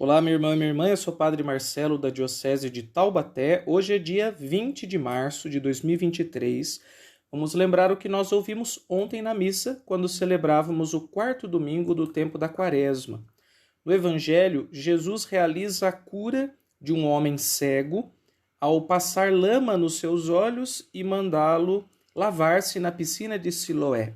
Olá, minha irmã e minha irmã, eu sou o Padre Marcelo da Diocese de Taubaté. Hoje é dia 20 de março de 2023. Vamos lembrar o que nós ouvimos ontem na missa, quando celebrávamos o quarto domingo do tempo da Quaresma. No Evangelho, Jesus realiza a cura de um homem cego ao passar lama nos seus olhos e mandá-lo lavar-se na piscina de Siloé.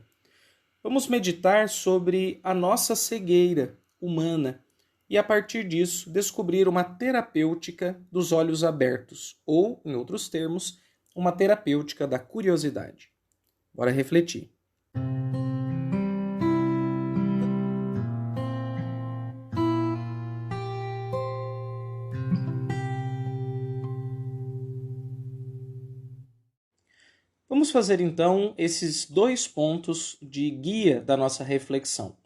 Vamos meditar sobre a nossa cegueira humana e, a partir disso, descobrir uma terapêutica dos olhos abertos, ou, em outros termos, uma terapêutica da curiosidade. Bora refletir. Vamos fazer então esses dois pontos de guia da nossa reflexão: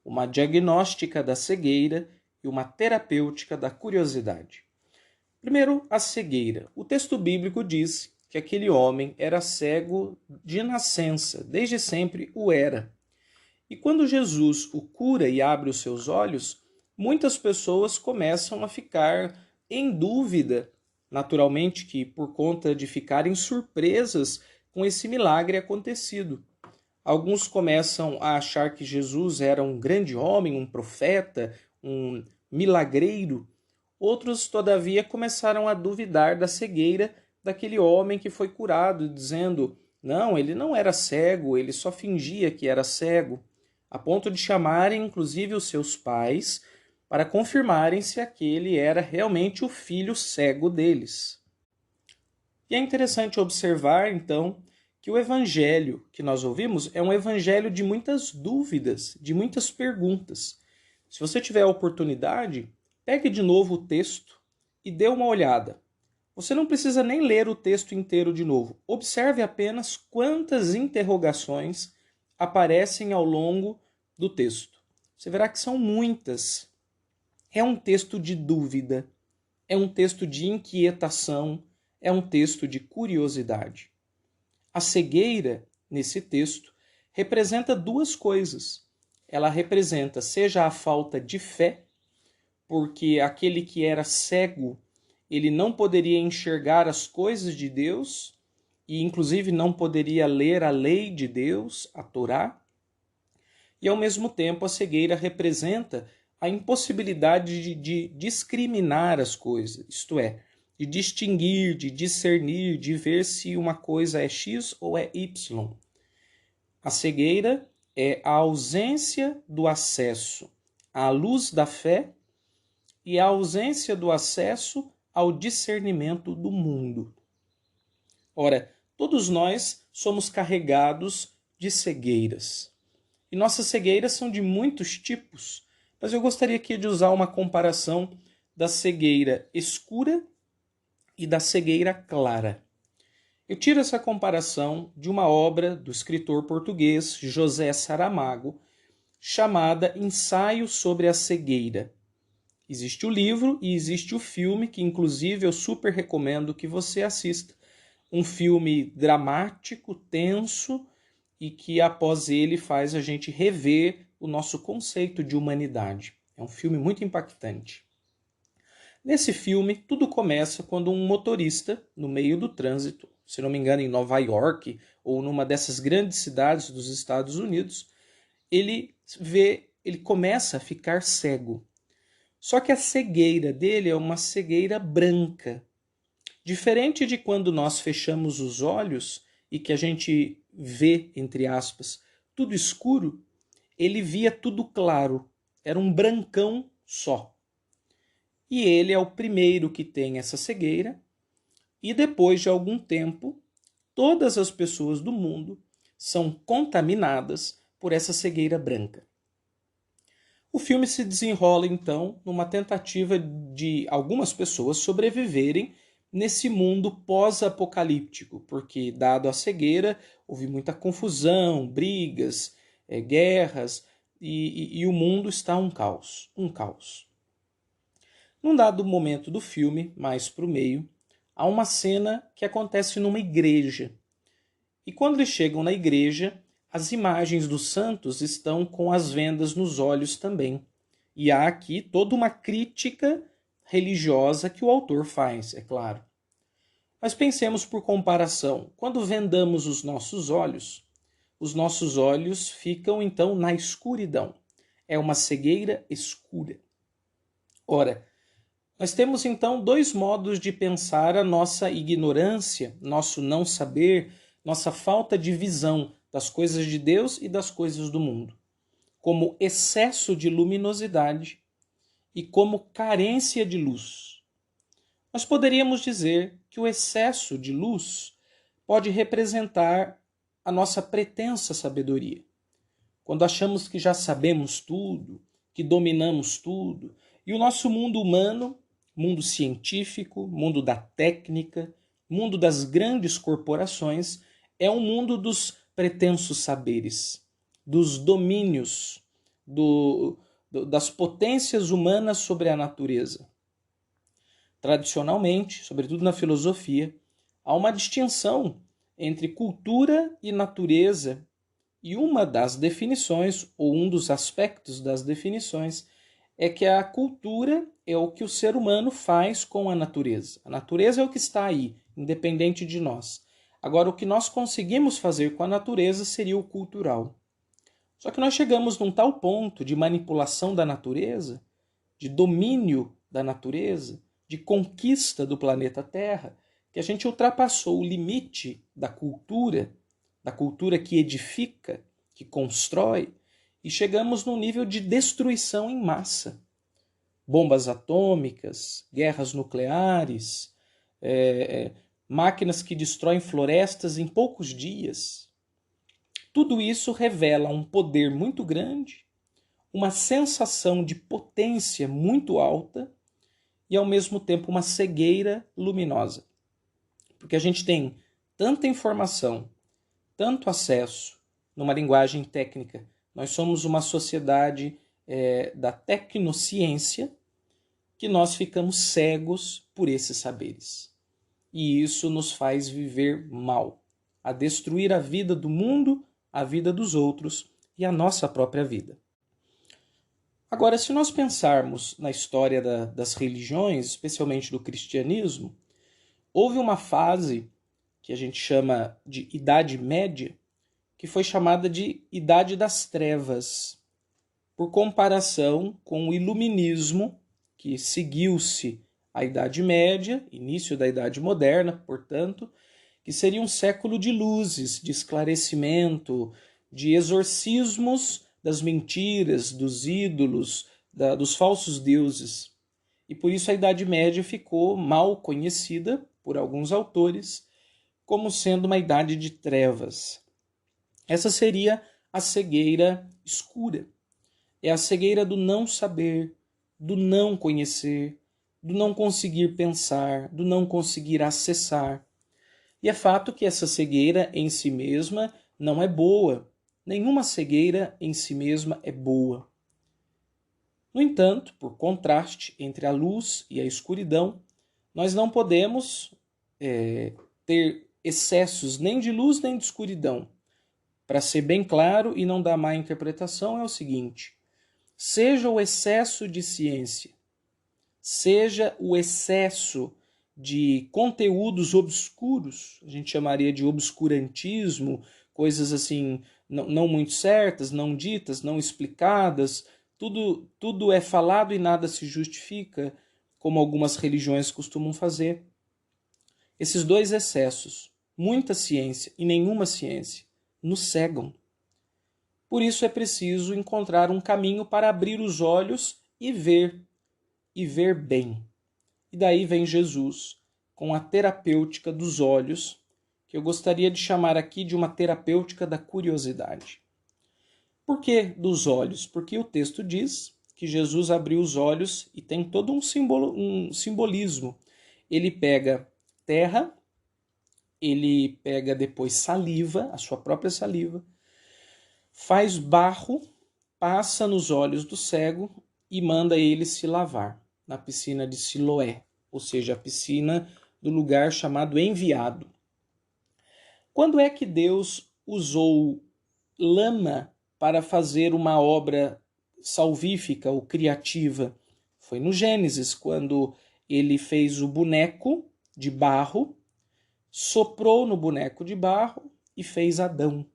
uma diagnóstica da cegueira e uma terapêutica da curiosidade. Primeiro, a cegueira. O texto bíblico diz que aquele homem era cego de nascença, desde sempre o era. E quando Jesus o cura e abre os seus olhos, muitas pessoas começam a ficar em dúvida, naturalmente que por conta de ficarem surpresas com esse milagre acontecido. Alguns começam a achar que Jesus era um grande homem, um profeta, um milagreiro. Outros, todavia, começaram a duvidar da cegueira daquele homem que foi curado, dizendo: não, ele não era cego, ele só fingia que era cego, a ponto de chamarem, inclusive, os seus pais para confirmarem se aquele era realmente o filho cego deles. E é interessante observar, então, que o evangelho que nós ouvimos é um evangelho de muitas dúvidas, de muitas perguntas. Se você tiver a oportunidade, pegue de novo o texto e dê uma olhada. Você não precisa nem ler o texto inteiro de novo. Observe apenas quantas interrogações aparecem ao longo do texto. Você verá que são muitas. É um texto de dúvida, é um texto de inquietação, é um texto de curiosidade. A cegueira, nesse texto, representa duas coisas. Ela representa, seja a falta de fé, porque aquele que era cego, ele não poderia enxergar as coisas de Deus e, inclusive, não poderia ler a lei de Deus, a Torá. E, ao mesmo tempo, a cegueira representa a impossibilidade de discriminar as coisas, isto é, de distinguir, de discernir, de ver se uma coisa é X ou é Y. A cegueira é a ausência do acesso à luz da fé e a ausência do acesso ao discernimento do mundo. Ora, todos nós somos carregados de cegueiras. E nossas cegueiras são de muitos tipos, mas eu gostaria aqui de usar uma comparação da cegueira escura e da cegueira clara. Eu tiro essa comparação de uma obra do escritor português José Saramago, chamada Ensaio sobre a Cegueira. Existe o livro e existe o filme, que inclusive eu super recomendo que você assista. Um filme dramático, tenso, e que após ele faz a gente rever o nosso conceito de humanidade. É um filme muito impactante. Nesse filme, tudo começa quando um motorista, no meio do trânsito, se não me engano em Nova York ou numa dessas grandes cidades dos Estados Unidos, ele começa a ficar cego. Só que a cegueira dele é uma cegueira branca. Diferente de quando nós fechamos os olhos e que a gente vê, entre aspas, tudo escuro, ele via tudo claro. Era um brancão só. E ele é o primeiro que tem essa cegueira, e depois de algum tempo, todas as pessoas do mundo são contaminadas por essa cegueira branca. O filme se desenrola, então, numa tentativa de algumas pessoas sobreviverem nesse mundo pós-apocalíptico, porque, dado a cegueira, houve muita confusão, brigas, guerras, e o mundo está um caos. Num dado momento do filme, mais para o meio, há uma cena que acontece numa igreja. E quando eles chegam na igreja, as imagens dos santos estão com as vendas nos olhos também. E há aqui toda uma crítica religiosa que o autor faz, é claro. Mas pensemos por comparação. Quando vendamos os nossos olhos ficam então na escuridão. É uma cegueira escura. Ora, nós temos então dois modos de pensar a nossa ignorância, nosso não saber, nossa falta de visão das coisas de Deus e das coisas do mundo, como excesso de luminosidade e como carência de luz. Nós poderíamos dizer que o excesso de luz pode representar a nossa pretensa sabedoria. Quando achamos que já sabemos tudo, que dominamos tudo, e o nosso mundo humano, mundo científico, mundo da técnica, mundo das grandes corporações, é um mundo dos pretensos saberes, dos domínios, das potências humanas sobre a natureza. Tradicionalmente, sobretudo na filosofia, há uma distinção entre cultura e natureza, e uma das definições, ou um dos aspectos das definições, é que a cultura é o que o ser humano faz com a natureza. A natureza é o que está aí, independente de nós. Agora, o que nós conseguimos fazer com a natureza seria o cultural. Só que nós chegamos num tal ponto de manipulação da natureza, de domínio da natureza, de conquista do planeta Terra, que a gente ultrapassou o limite da cultura que edifica, que constrói, e chegamos num nível de destruição em massa. Bombas atômicas, guerras nucleares, máquinas que destroem florestas em poucos dias. Tudo isso revela um poder muito grande, uma sensação de potência muito alta e, ao mesmo tempo, uma cegueira luminosa. Porque a gente tem tanta informação, tanto acesso, numa linguagem técnica. Nós somos uma sociedade da tecnociência, que nós ficamos cegos por esses saberes. E isso nos faz viver mal, a destruir a vida do mundo, a vida dos outros e a nossa própria vida. Agora, se nós pensarmos na história das religiões, especialmente do cristianismo, houve uma fase que a gente chama de Idade Média, que foi chamada de Idade das Trevas, por comparação com o Iluminismo, que seguiu-se a Idade Média, início da Idade Moderna, portanto, que seria um século de luzes, de esclarecimento, de exorcismos das mentiras, dos ídolos, dos falsos deuses. E por isso a Idade Média ficou mal conhecida por alguns autores como sendo uma idade de trevas. Essa seria a cegueira escura. É a cegueira do não saber, do não conhecer, do não conseguir pensar, do não conseguir acessar. E é fato que essa cegueira em si mesma não é boa. Nenhuma cegueira em si mesma é boa. No entanto, por contraste entre a luz e a escuridão, nós não podemos ter excessos nem de luz nem de escuridão. Para ser bem claro e não dar má interpretação, é o seguinte: seja o excesso de ciência, seja o excesso de conteúdos obscuros, a gente chamaria de obscurantismo, coisas assim não muito certas, não ditas, não explicadas, tudo é falado e nada se justifica, como algumas religiões costumam fazer. Esses dois excessos, muita ciência e nenhuma ciência, nos cegam. Por isso é preciso encontrar um caminho para abrir os olhos e ver bem. E daí vem Jesus, com a terapêutica dos olhos, que eu gostaria de chamar aqui de uma terapêutica da curiosidade. Por que dos olhos? Porque o texto diz que Jesus abriu os olhos e tem todo um simbolismo. Ele pega terra, ele pega depois saliva, a sua própria saliva, faz barro, passa nos olhos do cego e manda ele se lavar na piscina de Siloé, ou seja, a piscina do lugar chamado Enviado. Quando é que Deus usou lama para fazer uma obra salvífica ou criativa foi no Gênesis, quando ele fez o boneco de barro, soprou no boneco de barro e fez Adão.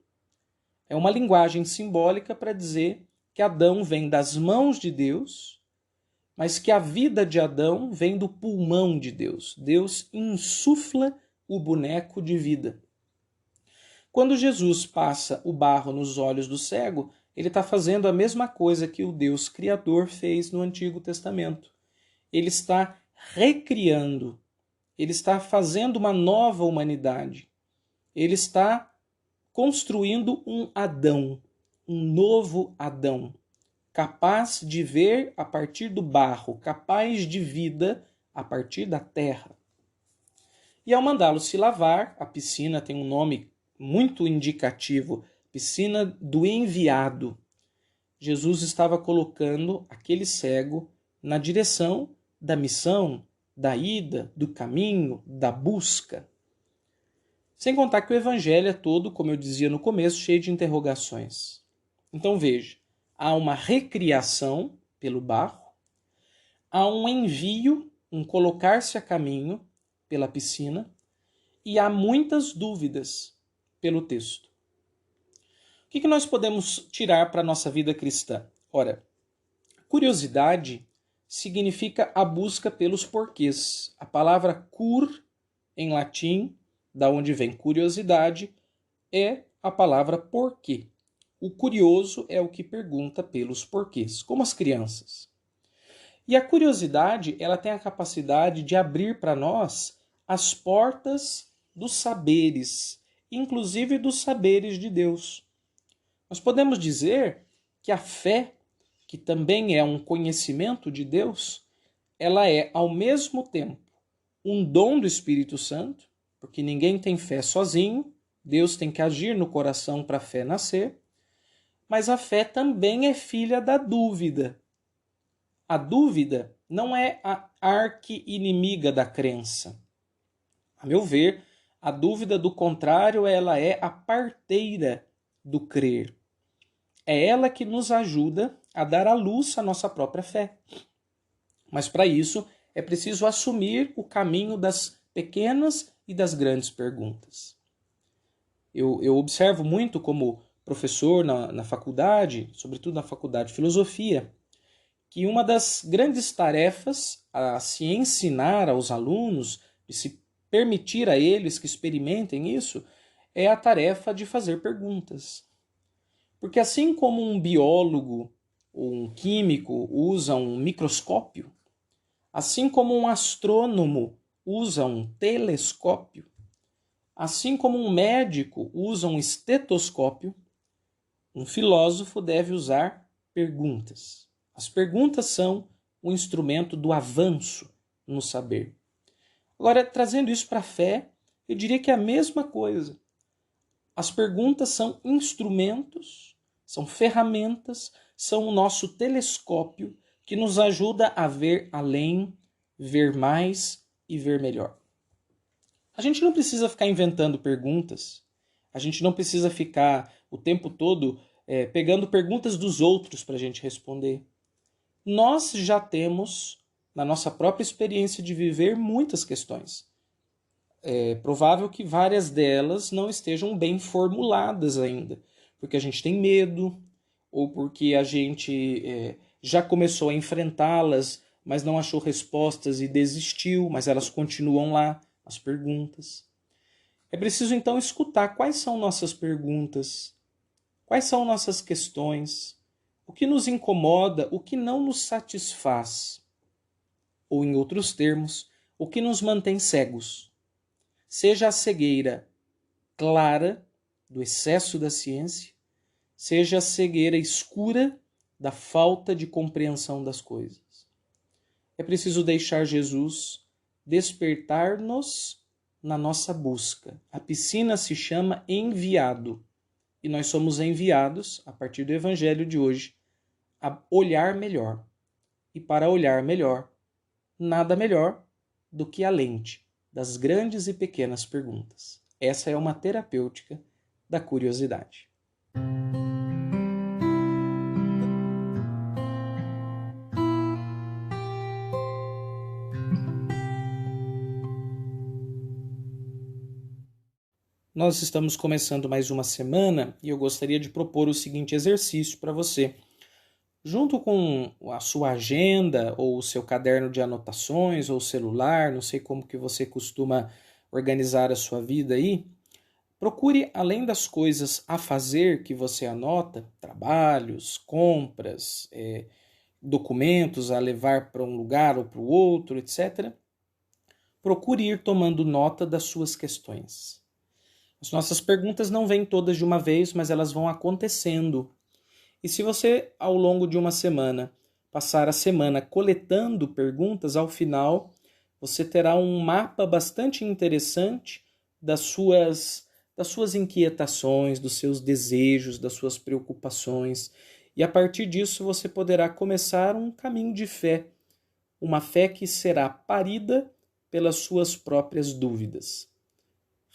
É uma linguagem simbólica para dizer que Adão vem das mãos de Deus, mas que a vida de Adão vem do pulmão de Deus. Deus insufla o boneco de vida. Quando Jesus passa o barro nos olhos do cego, ele está fazendo a mesma coisa que o Deus Criador fez no Antigo Testamento. Ele está recriando, ele está fazendo uma nova humanidade. Ele está construindo um Adão, um novo Adão, capaz de ver a partir do barro, capaz de vida a partir da terra. E ao mandá-lo se lavar, a piscina tem um nome muito indicativo, piscina do enviado. Jesus estava colocando aquele cego na direção da missão, da ida, do caminho, da busca. Sem contar que o evangelho é todo, como eu dizia no começo, cheio de interrogações. Então veja, há uma recriação pelo barro, há um envio, um colocar-se a caminho pela piscina, e há muitas dúvidas pelo texto. O que nós podemos tirar para a nossa vida cristã? Ora, curiosidade significa a busca pelos porquês. A palavra cur, em latim, da onde vem curiosidade, é a palavra porquê. O curioso é o que pergunta pelos porquês, como as crianças. E a curiosidade, ela tem a capacidade de abrir para nós as portas dos saberes, inclusive dos saberes de Deus. Nós podemos dizer que a fé, que também é um conhecimento de Deus, ela é ao mesmo tempo um dom do Espírito Santo, porque ninguém tem fé sozinho, Deus tem que agir no coração para a fé nascer, mas a fé também é filha da dúvida. A dúvida não é a arqui-inimiga da crença. A meu ver, a dúvida, do contrário, ela é a parteira do crer. É ela que nos ajuda a dar à luz a nossa própria fé. Mas para isso é preciso assumir o caminho das pequenas e das grandes perguntas. Eu observo muito como professor na faculdade, sobretudo na faculdade de filosofia, que uma das grandes tarefas a se ensinar aos alunos, de se permitir a eles que experimentem isso, é a tarefa de fazer perguntas. Porque assim como um biólogo ou um químico usa um microscópio, assim como um astrônomo usa um telescópio, assim como um médico usa um estetoscópio, um filósofo deve usar perguntas. As perguntas são o instrumento do avanço no saber. Agora, trazendo isso para a fé, eu diria que é a mesma coisa. As perguntas são instrumentos, são ferramentas, são o nosso telescópio que nos ajuda a ver além, ver mais e ver melhor. A gente não precisa ficar inventando perguntas, a gente não precisa ficar o tempo todo pegando perguntas dos outros para a gente responder. Nós já temos, na nossa própria experiência de viver, muitas questões. É provável que várias delas não estejam bem formuladas ainda, porque a gente tem medo, ou porque a gente já começou a enfrentá-las, mas não achou respostas e desistiu, mas elas continuam lá, as perguntas. É preciso então escutar quais são nossas perguntas, quais são nossas questões, o que nos incomoda, o que não nos satisfaz, ou em outros termos, o que nos mantém cegos. Seja a cegueira clara do excesso da ciência, seja a cegueira escura da falta de compreensão das coisas. É preciso deixar Jesus despertar-nos na nossa busca. A piscina se chama enviado. E nós somos enviados, a partir do evangelho de hoje, a olhar melhor. E para olhar melhor, nada melhor do que a lente das grandes e pequenas perguntas. Essa é uma terapêutica da curiosidade. Nós estamos começando mais uma semana e eu gostaria de propor o seguinte exercício para você. Junto com a sua agenda ou o seu caderno de anotações ou celular, não sei como que você costuma organizar a sua vida aí, procure, além das coisas a fazer que você anota, trabalhos, compras, documentos a levar para um lugar ou para o outro, etc., procure ir tomando nota das suas questões. As nossas perguntas não vêm todas de uma vez, mas elas vão acontecendo. E se você, ao longo de uma semana, passar a semana coletando perguntas, ao final você terá um mapa bastante interessante das suas inquietações, dos seus desejos, das suas preocupações. E a partir disso você poderá começar um caminho de fé, uma fé que será parida pelas suas próprias dúvidas.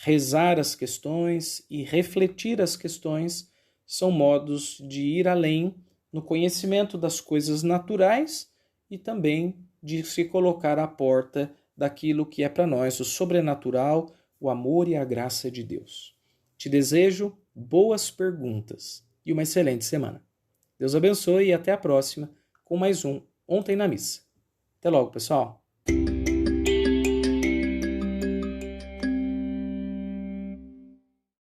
Rezar as questões e refletir as questões são modos de ir além no conhecimento das coisas naturais e também de se colocar à porta daquilo que é para nós o sobrenatural, o amor e a graça de Deus. Te desejo boas perguntas e uma excelente semana. Deus abençoe e até a próxima com mais um Ontem na Missa. Até logo, pessoal!